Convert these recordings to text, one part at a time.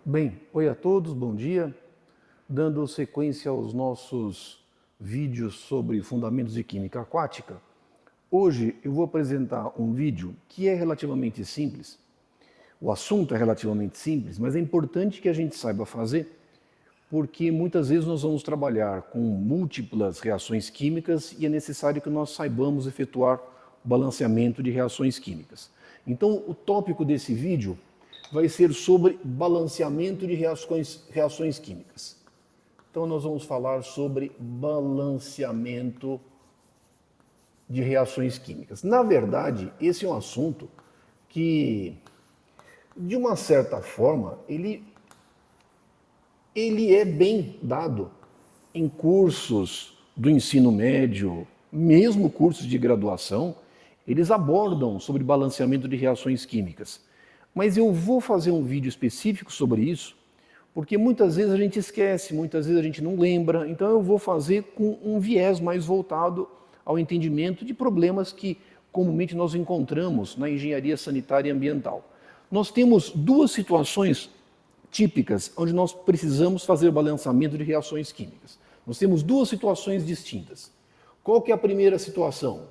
Bem, oi a todos, bom dia. Dando sequência aos nossos vídeos sobre fundamentos de química aquática, hoje eu vou apresentar um vídeo que é relativamente simples. O assunto é relativamente simples, mas é importante que a gente saiba fazer, porque muitas vezes nós vamos trabalhar com múltiplas reações químicas e é necessário que nós saibamos efetuar o balanceamento de reações químicas. Então, o tópico desse vídeo vai ser sobre balanceamento de reações químicas. Então, nós vamos falar sobre balanceamento de reações químicas. Na verdade, esse é um assunto que, de uma certa forma, ele é bem dado em cursos do ensino médio, mesmo cursos de graduação, eles abordam sobre balanceamento de reações químicas. Mas eu vou fazer um vídeo específico sobre isso, porque muitas vezes a gente esquece, muitas vezes a gente não lembra, então eu vou fazer com um viés mais voltado ao entendimento de problemas que comumente nós encontramos na engenharia sanitária e ambiental. Nós temos duas situações típicas onde nós precisamos fazer o balanceamento de reações químicas. Nós temos duas situações distintas. Qual que é a primeira situação?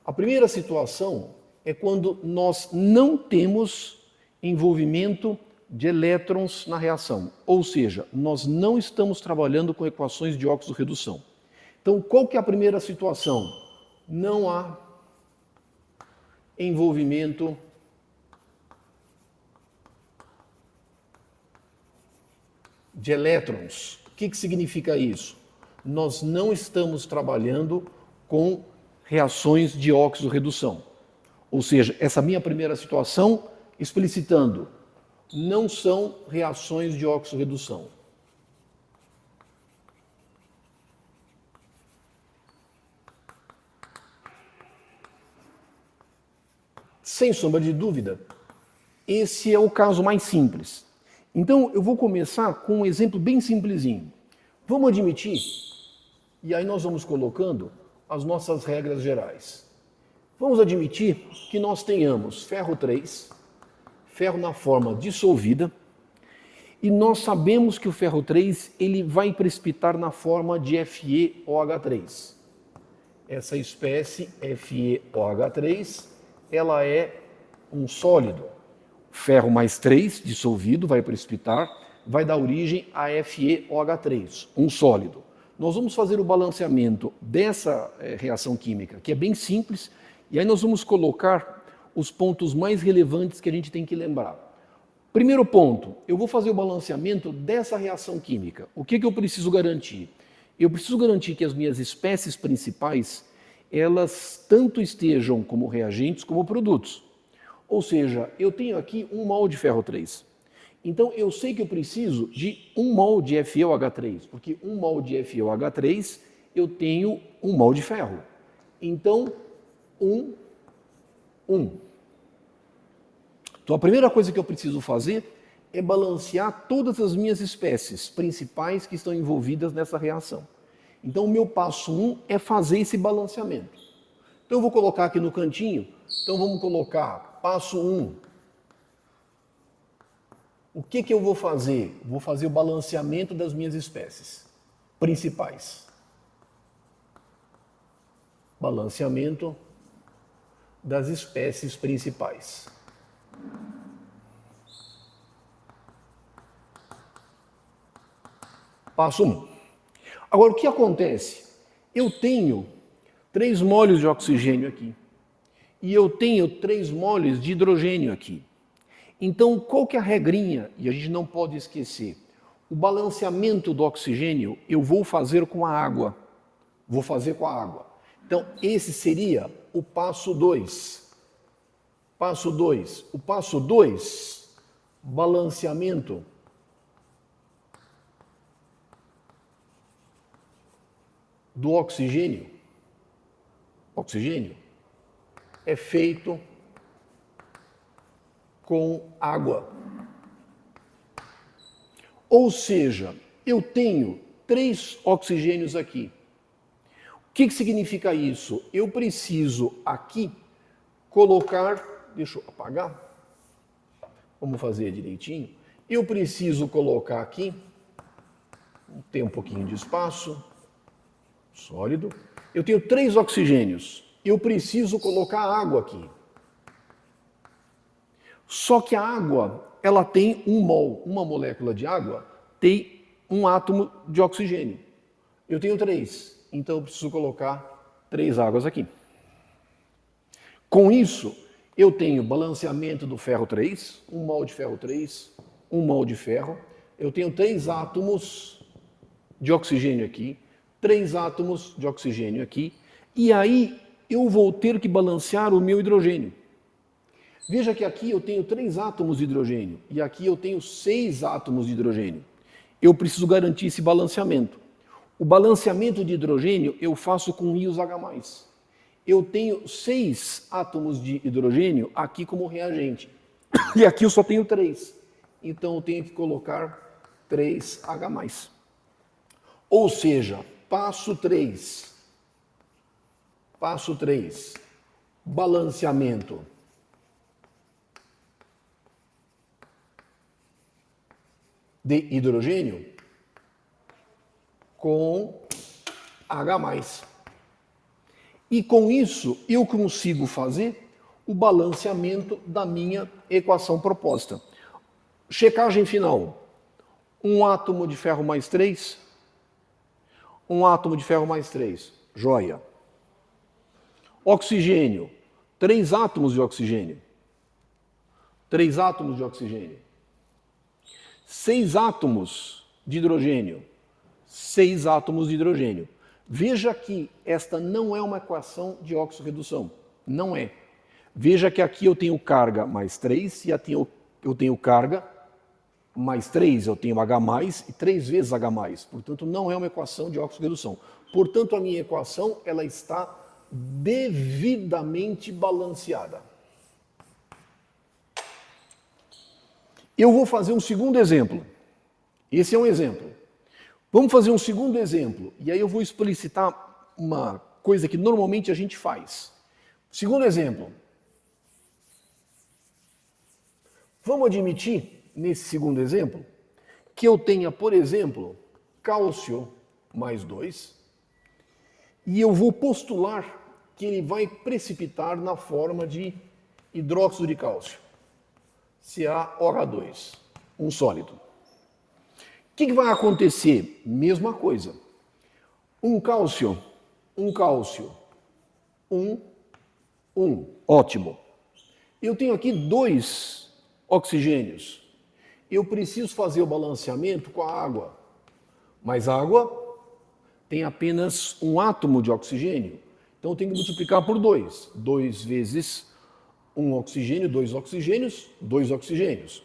A primeira situação é quando nós não temos envolvimento de elétrons na reação, ou seja, nós não estamos trabalhando com equações de óxido-redução. Então, qual que é a primeira situação? Não há envolvimento de elétrons. O que significa isso? Nós não estamos trabalhando com reações de óxido-redução. Ou seja, essa minha primeira situação, explicitando, não são reações de óxido-redução. Sem sombra de dúvida, esse é o caso mais simples. Então, eu vou começar com um exemplo bem simplesinho. Vamos admitir, e aí nós vamos colocando as nossas regras gerais. Vamos admitir que nós tenhamos ferro 3, ferro na forma dissolvida, e nós sabemos que o ferro 3 ele vai precipitar na forma de FeOH3. Essa espécie FeOH3, ela é um sólido. Ferro mais 3 dissolvido vai precipitar, vai dar origem a FeOH3, um sólido. Nós vamos fazer o balanceamento dessa reação química, que é bem simples, e aí nós vamos colocar os pontos mais relevantes que a gente tem que lembrar. Primeiro ponto, eu vou fazer o balanceamento dessa reação química. O que eu preciso garantir? Eu preciso garantir que as minhas espécies principais, elas tanto estejam como reagentes como produtos. Ou seja, eu tenho aqui 1 mol de ferro 3. Então eu sei que eu preciso de 1 mol de FeOH3, porque 1 mol de FeOH3 eu tenho 1 mol de ferro. Então, 1. Então a primeira coisa que eu preciso fazer é balancear todas as minhas espécies principais que estão envolvidas nessa reação. Então o meu passo 1 é fazer esse balanceamento. Então eu vou colocar aqui no cantinho, então vamos colocar passo 1. O que eu vou fazer? Vou fazer o balanceamento das minhas espécies principais. Balanceamento das espécies principais. Passo 1. Agora, o que acontece? Eu tenho 3 moles de oxigênio aqui. E eu tenho 3 moles de hidrogênio aqui. Então, qual que é a regrinha? E a gente não pode esquecer. O balanceamento do oxigênio eu vou fazer com a água. Então, esse seria o passo 2. Passo 2. O passo 2, balanceamento do oxigênio. Oxigênio é feito com água. Ou seja, eu tenho 3 oxigênios aqui. O que significa isso? Eu preciso aqui colocar, deixa eu apagar, Vamos fazer direitinho. Eu preciso colocar aqui, tem um pouquinho de espaço, sólido. Eu tenho 3 oxigênios. Eu preciso colocar água aqui. Só que a água, ela tem 1 mol. Uma molécula de água tem 1 átomo de oxigênio. Eu tenho 3. Então eu preciso colocar 3 águas aqui. Com isso, eu tenho balanceamento do ferro 3, 1 mol de ferro 3, 1 mol de ferro. Eu tenho 3 átomos de oxigênio aqui, 3 átomos de oxigênio aqui. E aí eu vou ter que balancear o meu hidrogênio. Veja que aqui eu tenho 3 átomos de hidrogênio e aqui eu tenho 6 átomos de hidrogênio. Eu preciso garantir esse balanceamento. O balanceamento de hidrogênio eu faço com íons H+. Eu tenho 6 átomos de hidrogênio aqui como reagente. E aqui eu só tenho 3. Então eu tenho que colocar 3H+. Ou seja, passo 3. Passo 3. Balanceamento. De hidrogênio com H+. E com isso eu consigo fazer o balanceamento da minha equação proposta. Checagem final. 1 átomo de ferro mais 3. 1 átomo de ferro mais 3. Joia. Oxigênio. 3 átomos de oxigênio. 3 átomos de oxigênio. 6 átomos de hidrogênio. 6 átomos de hidrogênio. Veja que esta não é uma equação de oxirredução. Não é. Veja que aqui eu tenho carga mais 3 e aqui eu tenho carga mais 3. Eu tenho H+, e 3 vezes H+. Portanto, não é uma equação de oxirredução. Portanto, a minha equação ela está devidamente balanceada. Eu vou fazer um segundo exemplo. Esse é um exemplo. Vamos fazer um segundo exemplo. E aí eu vou explicitar uma coisa que normalmente a gente faz. Segundo exemplo. Vamos admitir, nesse segundo exemplo, que eu tenha, por exemplo, cálcio mais 2, e eu vou postular que ele vai precipitar na forma de hidróxido de cálcio. CaOH2, um sólido. O que vai acontecer? Mesma coisa. Um cálcio, ótimo. Eu tenho aqui 2 oxigênios. Eu preciso fazer o balanceamento com a água. Mas a água tem apenas 1 átomo de oxigênio. Então eu tenho que multiplicar por 2. 2 vezes 1 oxigênio, 2 oxigênios, 2 oxigênios.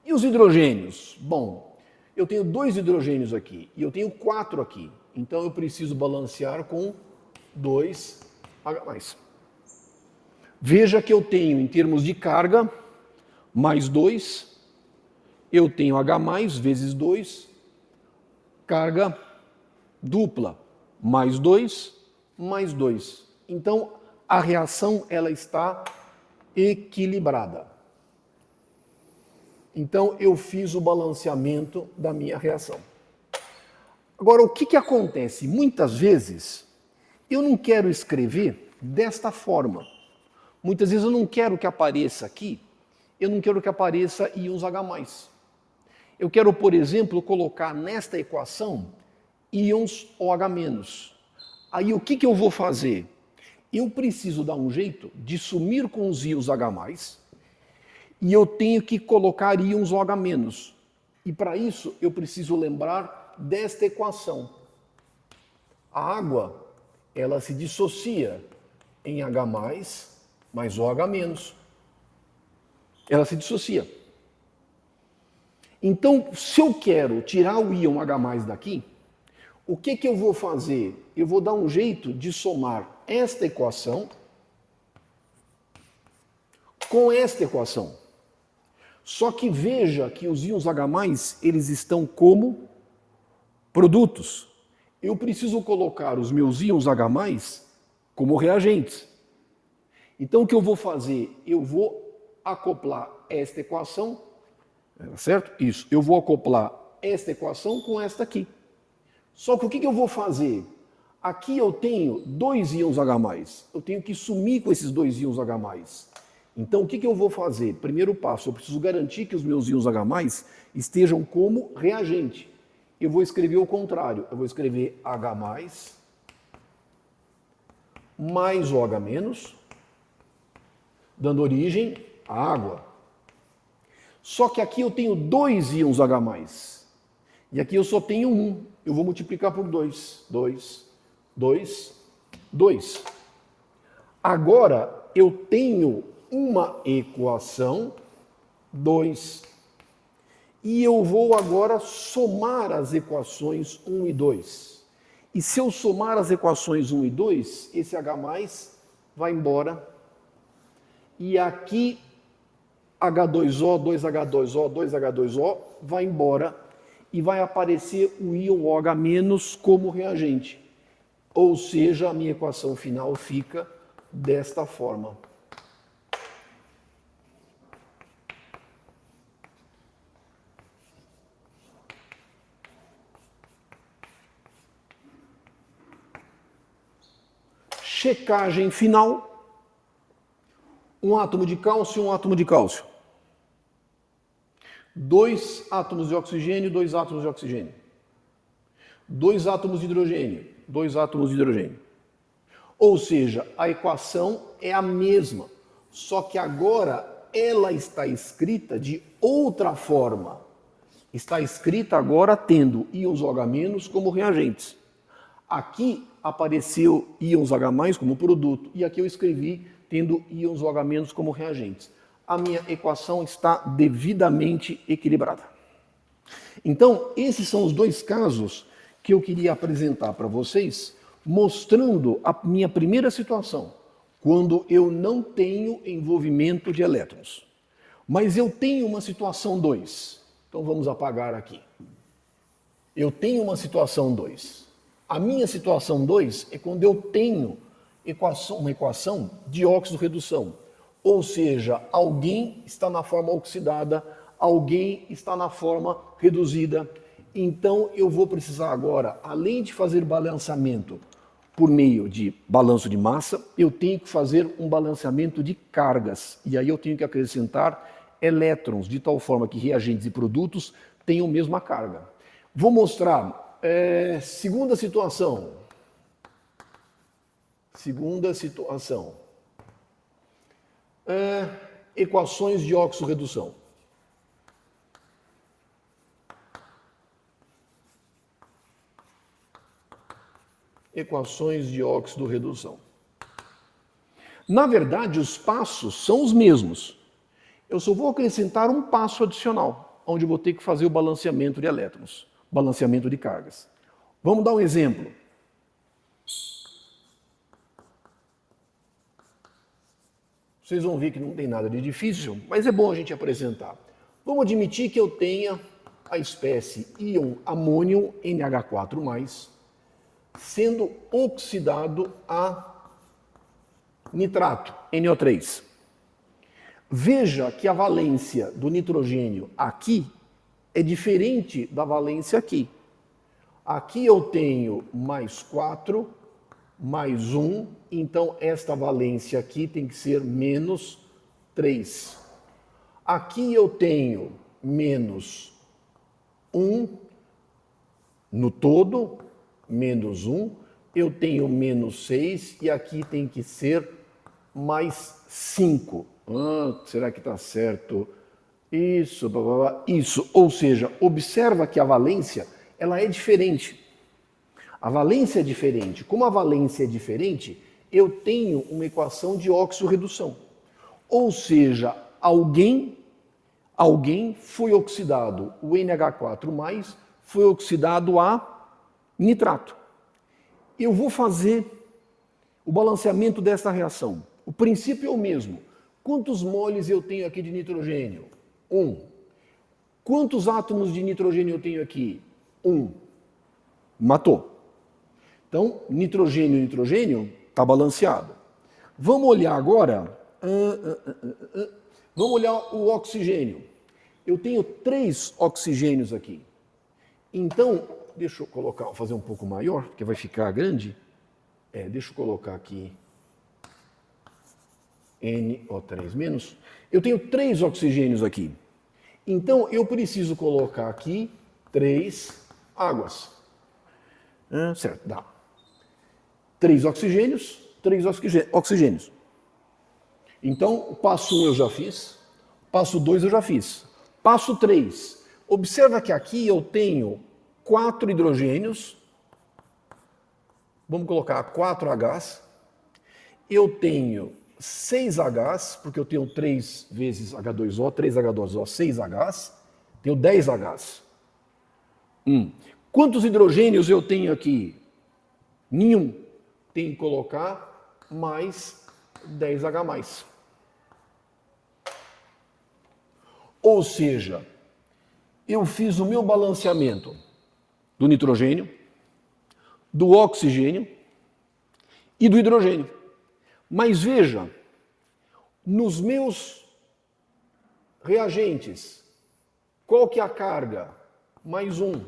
E os hidrogênios? Bom, eu tenho 2 hidrogênios aqui e eu tenho 4 aqui. Então eu preciso balancear com 2H+. Veja que eu tenho, em termos de carga, mais 2, eu tenho H+, vezes 2, carga dupla, mais 2, mais 2. Então, a reação ela está equilibrada. Então, eu fiz o balanceamento da minha reação. Agora, o que acontece? Muitas vezes, eu não quero escrever desta forma. Muitas vezes eu não quero que apareça aqui, eu não quero que apareça íons H+. Eu quero, por exemplo, colocar nesta equação íons OH-. Aí o que eu vou fazer? Eu preciso dar um jeito de sumir com os íons H+, e eu tenho que colocar íons OH-. E para isso eu preciso lembrar desta equação. A água, ela se dissocia em H+, mais OH-. Ela se dissocia. Então, se eu quero tirar o íon H+ daqui, o que eu vou fazer? Eu vou dar um jeito de somar esta equação com esta equação. Só que veja que os íons H+, eles estão como produtos. Eu preciso colocar os meus íons H+ como reagentes. Então, o que eu vou fazer? Eu vou acoplar esta equação, certo? Isso, eu vou acoplar esta equação com esta aqui. Só que o que eu vou fazer? Aqui eu tenho 2 íons H+. Eu tenho que sumir com esses 2 íons H+. Então, o que eu vou fazer? Primeiro passo, eu preciso garantir que os meus íons H+, estejam como reagente. Eu vou escrever o contrário. Eu vou escrever H+, mais OH-, dando origem à água. Só que aqui eu tenho 2 íons H+. E aqui eu só tenho 1. Eu vou multiplicar por 2. 2, 2, 2. Agora eu tenho uma equação 2. E eu vou agora somar as equações 1 e 2. E se eu somar as equações 1 e 2, esse H+ vai embora. E aqui H2O, 2H2O, 2H2O vai embora. E vai aparecer o íon OH- como reagente. Ou seja, a minha equação final fica desta forma. Checagem final. Um átomo de cálcio e um átomo de cálcio. 2 átomos de oxigênio, 2 átomos de oxigênio. 2 átomos de hidrogênio, 2 átomos de hidrogênio. Ou seja, a equação é a mesma, só que agora ela está escrita de outra forma. Está escrita agora tendo íons OH- como reagentes. Aqui apareceu íons H+ como produto, e aqui eu escrevi tendo íons OH- como reagentes. A minha equação está devidamente equilibrada. Então, esses são os 2 casos que eu queria apresentar para vocês, mostrando a minha primeira situação, quando eu não tenho envolvimento de elétrons. Mas eu tenho uma situação 2. Então, vamos apagar aqui. Eu tenho uma situação 2. A minha situação 2 é quando eu tenho uma equação de óxido-redução. Ou seja, alguém está na forma oxidada, alguém está na forma reduzida. Então, eu vou precisar agora, além de fazer balanceamento por meio de balanço de massa, eu tenho que fazer um balanceamento de cargas. E aí eu tenho que acrescentar elétrons, de tal forma que reagentes e produtos tenham a mesma carga. Vou mostrar segunda situação. Segunda situação. Equações de óxido-redução. Equações de óxido-redução. Na verdade, os passos são os mesmos. Eu só vou acrescentar um passo adicional, onde eu vou ter que fazer o balanceamento de elétrons, balanceamento de cargas. Vamos dar um exemplo. Vocês vão ver que não tem nada de difícil, mas é bom a gente apresentar. Vamos admitir que eu tenha a espécie íon amônio NH4+, sendo oxidado a nitrato, NO3. Veja que a valência do nitrogênio aqui é diferente da valência aqui. Aqui eu tenho mais 4, mais 1, então esta valência aqui tem que ser menos 3. Aqui eu tenho menos 1 no todo, menos 1, eu tenho menos 6 e aqui tem que ser mais 5. Será que está certo? Isso, blá, blá, blá. Isso, ou seja, observa que a valência ela é diferente. A valência é diferente. Como a valência é diferente, eu tenho uma equação de óxido-redução. Ou seja, alguém foi oxidado, o NH4+, foi oxidado a nitrato. Eu vou fazer o balanceamento dessa reação. O princípio é o mesmo. Quantos moles eu tenho aqui de nitrogênio? 1. Quantos átomos de nitrogênio eu tenho aqui? 1. Matou. Então, nitrogênio está balanceado. Vamos olhar agora. Vamos olhar o oxigênio. Eu tenho 3 oxigênios aqui. Então, deixa eu colocar, fazer um pouco maior, porque vai ficar grande. Deixa eu colocar aqui NO3 menos. Eu tenho 3 oxigênios aqui. Então, eu preciso colocar aqui 3 águas. Certo, dá. 3 oxigênios, 3 oxigênios. Então, o passo 1 eu já fiz, passo 2 eu já fiz. Passo 3. Observa que aqui eu tenho 4 hidrogênios. Vamos colocar 4 Hs. Eu tenho 6 Hs, porque eu tenho 3 vezes H2O, 3 H2O, 6 Hs. Tenho 10 Hs. Quantos hidrogênios eu tenho aqui? Nenhum. Tenho que colocar mais 10H+. Ou seja, eu fiz o meu balanceamento do nitrogênio, do oxigênio e do hidrogênio. Mas veja, nos meus reagentes, qual que é a carga? Mais 1.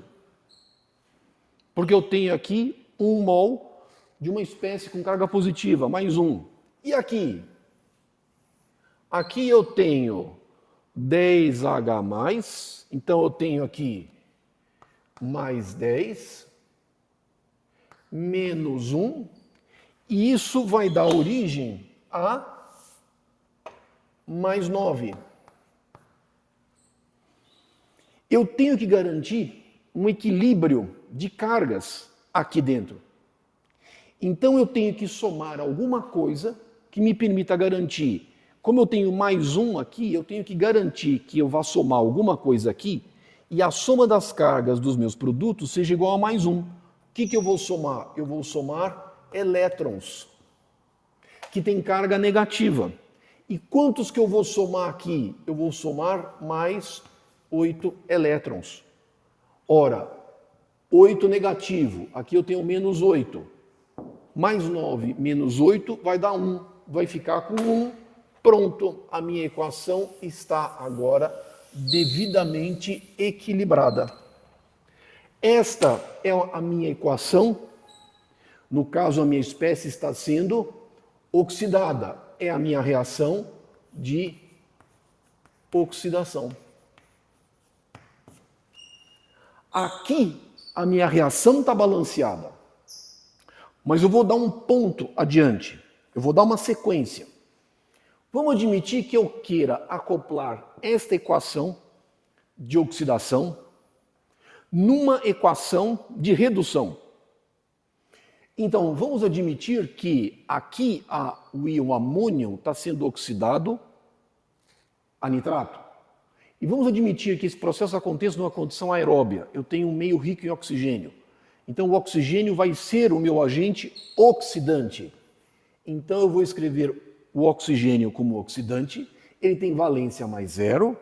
Porque eu tenho aqui 1 mol de uma espécie com carga positiva, mais 1. E aqui? Aqui eu tenho 10H+, então eu tenho aqui mais 10, menos 1, e isso vai dar origem a mais 9. Eu tenho que garantir um equilíbrio de cargas aqui dentro. Então eu tenho que somar alguma coisa que me permita garantir. Como eu tenho mais 1 aqui, eu tenho que garantir que eu vá somar alguma coisa aqui e a soma das cargas dos meus produtos seja igual a mais 1. O que eu vou somar? Eu vou somar elétrons, que tem carga negativa. E quantos que eu vou somar aqui? Eu vou somar mais 8 elétrons. Ora, 8 negativo, aqui eu tenho menos 8. Mais 9 menos 8 vai dar 1. Vai ficar com 1. Pronto, a minha equação está agora devidamente equilibrada. Esta é a minha equação. No caso, a minha espécie está sendo oxidada. É a minha reação de oxidação. Aqui, a minha reação está balanceada. Mas eu vou dar um ponto adiante. Eu vou dar uma sequência. Vamos admitir que eu queira acoplar esta equação de oxidação numa equação de redução. Então, vamos admitir que aqui o íon amônio está sendo oxidado a nitrato. E vamos admitir que esse processo aconteça numa condição aeróbia. Eu tenho um meio rico em oxigênio. Então, o oxigênio vai ser o meu agente oxidante. Então, eu vou escrever o oxigênio como oxidante, ele tem valência mais 0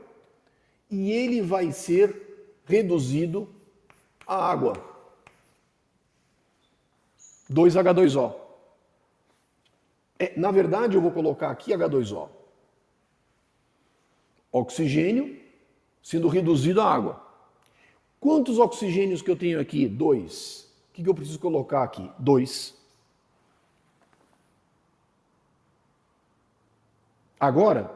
e ele vai ser reduzido à água. 2H2O. Na verdade, eu vou colocar aqui H2O. Oxigênio sendo reduzido à água. Quantos oxigênios que eu tenho aqui? 2. O que eu preciso colocar aqui? 2. Agora,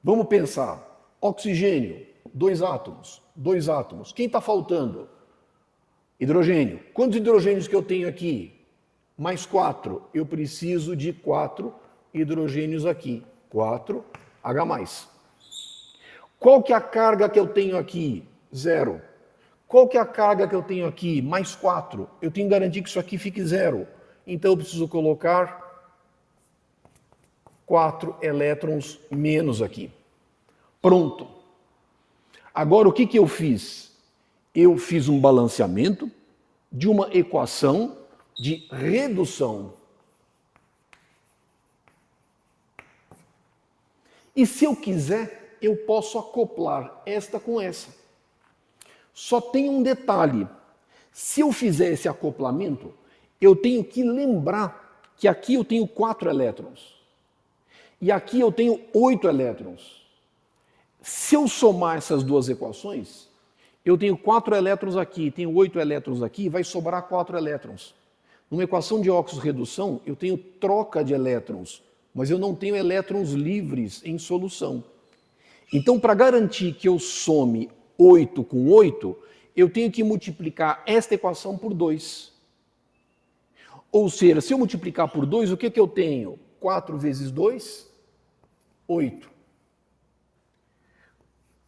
vamos pensar. Oxigênio, 2 átomos. 2 átomos. Quem está faltando? Hidrogênio. Quantos hidrogênios que eu tenho aqui? Mais 4. Eu preciso de 4 hidrogênios aqui. 4H+. Qual que é a carga que eu tenho aqui? 0. Qual que é a carga que eu tenho aqui? Mais 4. Eu tenho que garantir que isso aqui fique 0. Então eu preciso colocar 4 elétrons menos aqui. Pronto. Agora o que eu fiz? Eu fiz um balanceamento de uma equação de redução. E se eu quiser, eu posso acoplar esta com essa. Só tem um detalhe. Se eu fizer esse acoplamento, eu tenho que lembrar que aqui eu tenho 4 elétrons. E aqui eu tenho 8 elétrons. Se eu somar essas duas equações, eu tenho 4 elétrons aqui, tenho 8 elétrons aqui, vai sobrar 4 elétrons. Numa equação de óxido-redução, eu tenho troca de elétrons, mas eu não tenho elétrons livres em solução. Então, para garantir que eu some 8 com 8, eu tenho que multiplicar esta equação por 2. Ou seja, se eu multiplicar por 2, o que eu tenho? 4 vezes 2, 8.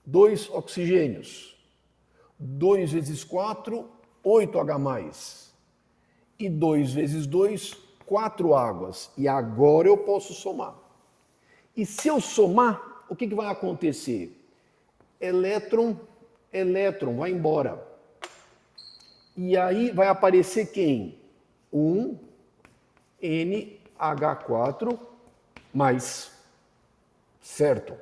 2 oxigênios. 2 vezes 4, 8H+. E 2 vezes 2, 4 águas. E agora eu posso somar. E se eu somar, o que vai acontecer? Elétron, vai embora. E aí vai aparecer quem? 1NH4+. Certo?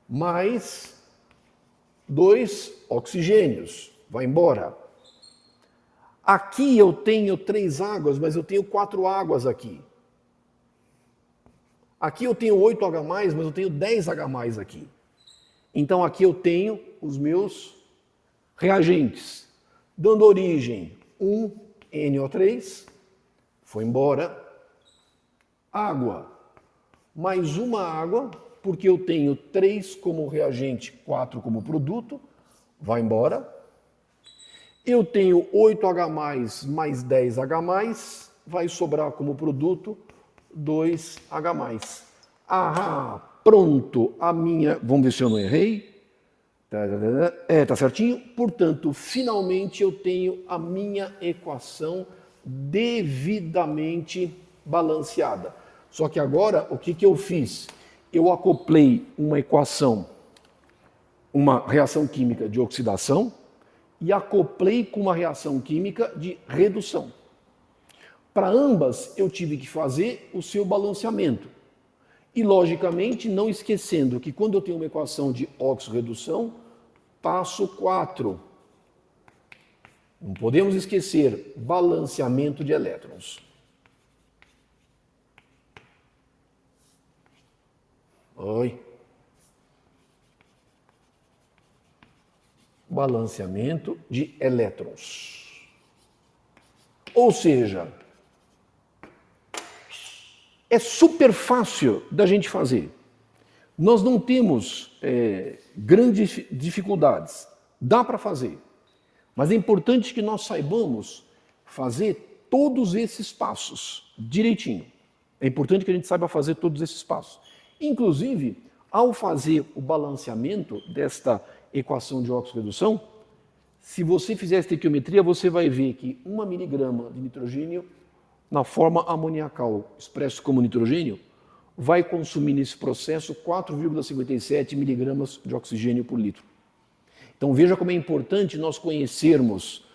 Mais 2 oxigênios. Vai embora. Aqui eu tenho 3 águas, mas eu tenho 4 águas aqui. Aqui eu tenho 8H+, mas eu tenho 10H+ aqui. Então aqui eu tenho os meus reagentes, dando origem 1NO3, foi embora, água, mais uma água, porque eu tenho 3 como reagente, 4 como produto, vai embora. Eu tenho 8H+, mais 10H+, vai sobrar como produto 2H+. Ah, pronto, a minha... Vamos ver se eu não errei. Tá certinho. Portanto, finalmente eu tenho a minha equação devidamente balanceada. Só que agora, o que eu fiz? Eu acoplei uma equação, uma reação química de oxidação, e acoplei com uma reação química de redução. Para ambas, eu tive que fazer o seu balanceamento. E, logicamente, não esquecendo que quando eu tenho uma equação de óxido-redução, passo 4. Não podemos esquecer, balanceamento de elétrons. Oi. Balanceamento de elétrons. Ou seja, é super fácil da gente fazer. Nós não temos grandes dificuldades. Dá para fazer. Mas é importante que nós saibamos fazer todos esses passos direitinho. É importante que a gente saiba fazer todos esses passos. Inclusive, ao fazer o balanceamento desta equação de óxido-redução, se você fizer a estequiometria, você vai ver que 1 miligrama de nitrogênio, na forma amoniacal, expresso como nitrogênio, vai consumir nesse processo 4,57 miligramas de oxigênio por litro. Então veja como é importante nós conhecermos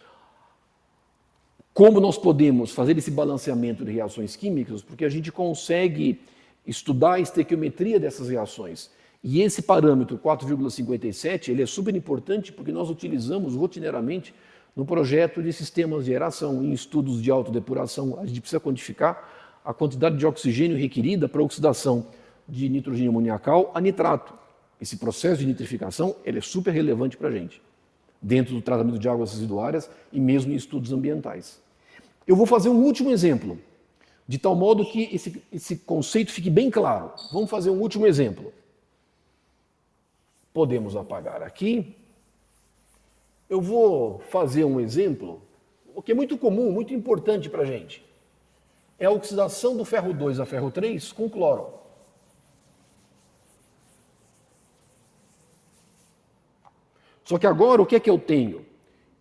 como nós podemos fazer esse balanceamento de reações químicas, porque a gente consegue estudar a estequiometria dessas reações. E esse parâmetro 4,57, ele é super importante porque nós utilizamos rotineiramente no projeto de sistemas de aeração, em estudos de autodepuração. A gente precisa quantificar a quantidade de oxigênio requerida para a oxidação de nitrogênio amoniacal a nitrato. Esse processo de nitrificação ele é super relevante para a gente, dentro do tratamento de águas residuárias e mesmo em estudos ambientais. Eu vou fazer um último exemplo, de tal modo que esse conceito fique bem claro. Vamos fazer um último exemplo. Podemos apagar aqui. Eu vou fazer um exemplo, o que é muito comum, muito importante para a gente. É a oxidação do ferro 2 a ferro 3 com cloro. Só que agora o que é que eu tenho?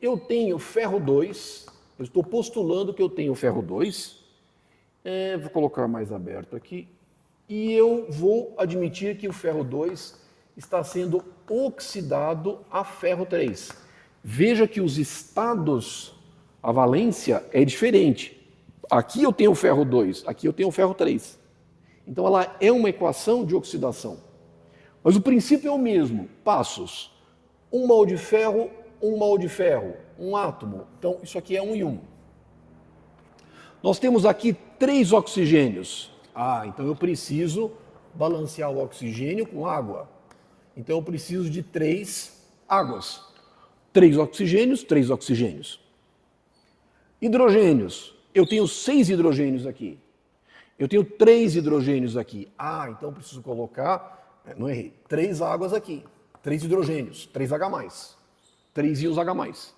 Eu tenho ferro 2, eu estou postulando que eu tenho ferro 2, vou colocar mais aberto aqui, e eu vou admitir que o ferro 2 está sendo oxidado a ferro 3. Veja que os estados, a valência é diferente. Aqui eu tenho o ferro 2, aqui eu tenho o ferro 3. Então ela é uma equação de oxidação. Mas o princípio é o mesmo, passos. 1 mol de ferro, 1 mol de ferro, um átomo. Então isso aqui é 1 e 1. Nós temos aqui 3 oxigênios. Ah, então eu preciso balancear o oxigênio com água. Então eu preciso de 3 águas. 3 oxigênios, 3 oxigênios. Hidrogênios. Eu tenho 6 hidrogênios aqui. Eu tenho 3 hidrogênios aqui. Ah, então eu preciso colocar, não errei, 3 águas aqui. 3 hidrogênios, 3H+. 3 íons H+.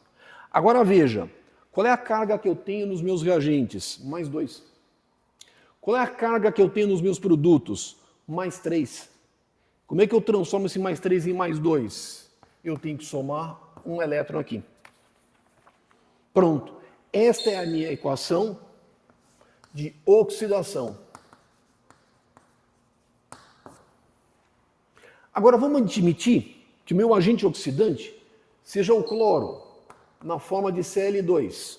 Agora veja, qual é a carga que eu tenho nos meus reagentes? Mais 2. Qual é a carga que eu tenho nos meus produtos? Mais 3. Como é que eu transformo esse mais 3 em mais 2? Eu tenho que somar um elétron aqui. Pronto. Esta é a minha equação de oxidação. Agora vamos admitir que o meu agente oxidante seja o cloro, na forma de Cl2.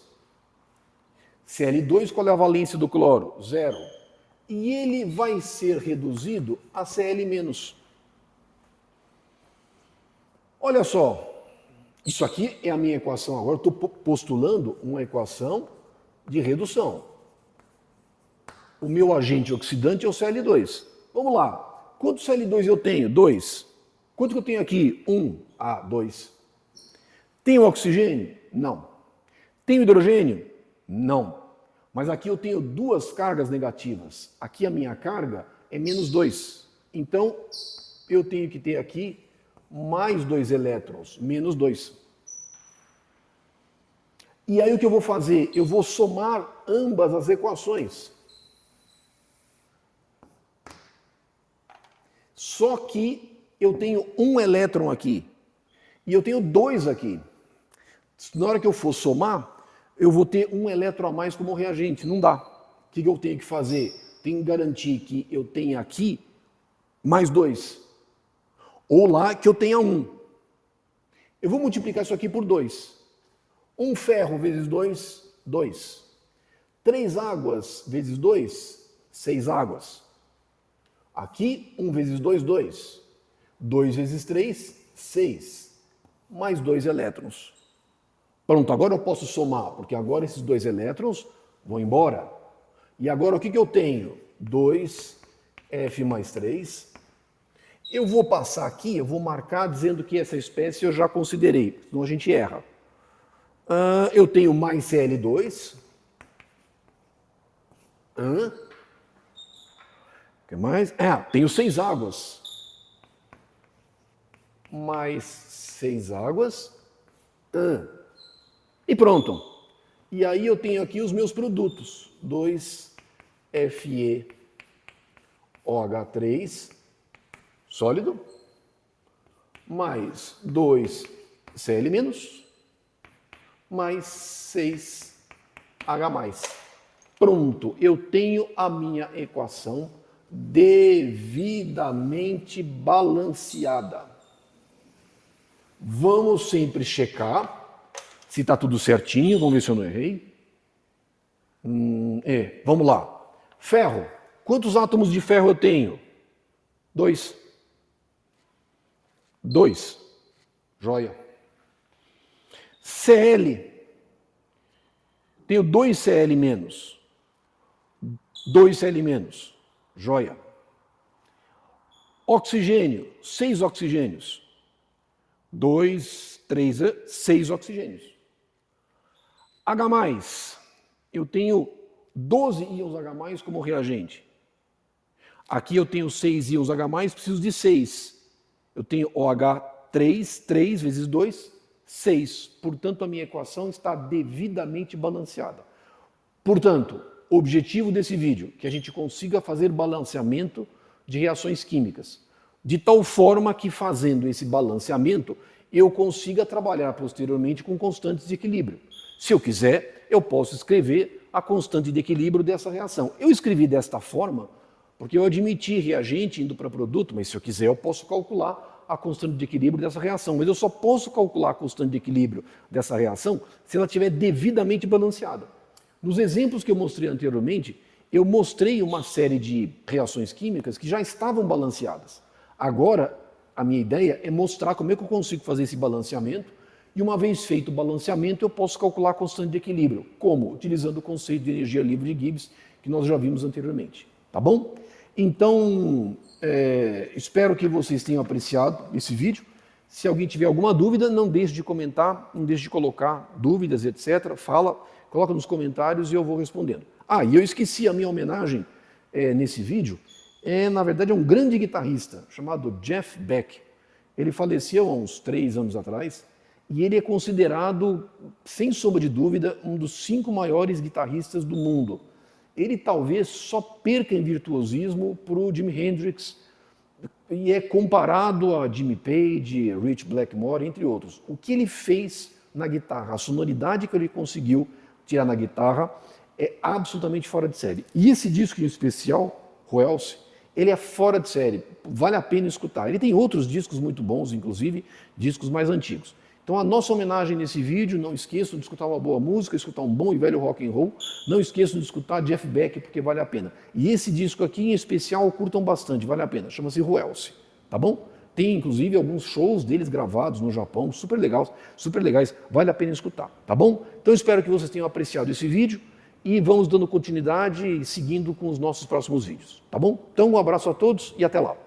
Cl2, qual é a valência do cloro? 0. E ele vai ser reduzido a Cl-. Olha só, isso aqui é a minha equação. Agora estou postulando uma equação de redução. O meu agente oxidante é o Cl2. Vamos lá. Quantos Cl2 eu tenho? 2. Quanto que eu tenho aqui? 1. Ah, 2. Tenho oxigênio? Não. Tenho hidrogênio? Não. Mas aqui eu tenho 2 cargas negativas. Aqui a minha carga é menos 2. Então, eu tenho que ter aqui mais 2 elétrons, menos 2. E aí o que eu vou fazer? Eu vou somar ambas as equações. Só que eu tenho 1 elétron aqui. E eu tenho 2 aqui. Na hora que eu for somar, eu vou ter 1 elétron a mais como reagente. Não dá. O que eu tenho que fazer? Tenho que garantir que eu tenha aqui mais 2. Ou lá que eu tenha 1. Eu vou multiplicar isso aqui por 2. 1 ferro vezes 2, 2. 3 águas vezes 2, 6 águas. Aqui, 1 vezes 2, 2. 2 vezes 3, 6. Mais 2 elétrons. Pronto, agora eu posso somar, porque agora esses 2 elétrons vão embora. E agora o que eu tenho? 2F mais 3. Eu vou passar aqui, eu vou marcar dizendo que essa espécie eu já considerei, senão a gente erra. Eu tenho mais Cl2. O que mais? Tenho 6 águas. Mais 6 águas. E pronto. E aí eu tenho aqui os meus produtos. 2FeOH3, sólido, mais 2Cl-, mais 6H+. Pronto, eu tenho a minha equação devidamente balanceada. Vamos sempre checar se está tudo certinho. Vamos ver se eu não errei. Vamos lá. Ferro. Quantos átomos de ferro eu tenho? 2. 2. Joia. Cl. Tenho 2 Cl-. 2 Cl-. Joia. Oxigênio. 6 oxigênios. 2, 3, 6 oxigênios. H+, eu tenho 12 íons H+, como reagente. Aqui eu tenho 6 íons H+, preciso de 6. Eu tenho OH3, 3 vezes 2, 6. Portanto, a minha equação está devidamente balanceada. Portanto, o objetivo desse vídeo é que a gente consiga fazer balanceamento de reações químicas, de tal forma que, fazendo esse balanceamento, eu consiga trabalhar posteriormente com constantes de equilíbrio. Se eu quiser, eu posso escrever a constante de equilíbrio dessa reação. Eu escrevi desta forma porque eu admiti reagente indo para produto, mas se eu quiser eu posso calcular a constante de equilíbrio dessa reação. Mas eu só posso calcular a constante de equilíbrio dessa reação se ela estiver devidamente balanceada. Nos exemplos que eu mostrei anteriormente, eu mostrei uma série de reações químicas que já estavam balanceadas. Agora, a minha ideia é mostrar como é que eu consigo fazer esse balanceamento. E uma vez feito o balanceamento, eu posso calcular a constante de equilíbrio. Como? Utilizando o conceito de energia livre de Gibbs, que nós já vimos anteriormente. tá bom? Então, espero que vocês tenham apreciado esse vídeo. Se alguém tiver alguma dúvida, não deixe de comentar, não deixe de colocar dúvidas, etc. Coloca nos comentários e eu vou respondendo. Ah, e eu esqueci a minha homenagem nesse vídeo. Na verdade, é um grande guitarrista chamado Jeff Beck. Ele faleceu há uns 3 anos atrás e ele é considerado, sem sombra de dúvida, um dos 5 maiores guitarristas do mundo. Ele talvez só perca em virtuosismo para o Jimi Hendrix e é comparado a Jimmy Page, Rich Blackmore, entre outros. O que ele fez na guitarra, a sonoridade que ele conseguiu tirar na guitarra é absolutamente fora de série. E esse disco em especial, Royals, ele é fora de série, vale a pena escutar. Ele tem outros discos muito bons, inclusive discos mais antigos. Então a nossa homenagem nesse vídeo, não esqueçam de escutar uma boa música, escutar um bom e velho rock and roll, não esqueçam de escutar Jeff Beck, porque vale a pena. E esse disco aqui em especial, curtam bastante, vale a pena, chama-se Royals, tá bom? Tem inclusive alguns shows deles gravados no Japão, super legais, vale a pena escutar, tá bom? Então espero que vocês tenham apreciado esse vídeo e vamos dando continuidade e seguindo com os nossos próximos vídeos, tá bom? Então um abraço a todos e até lá.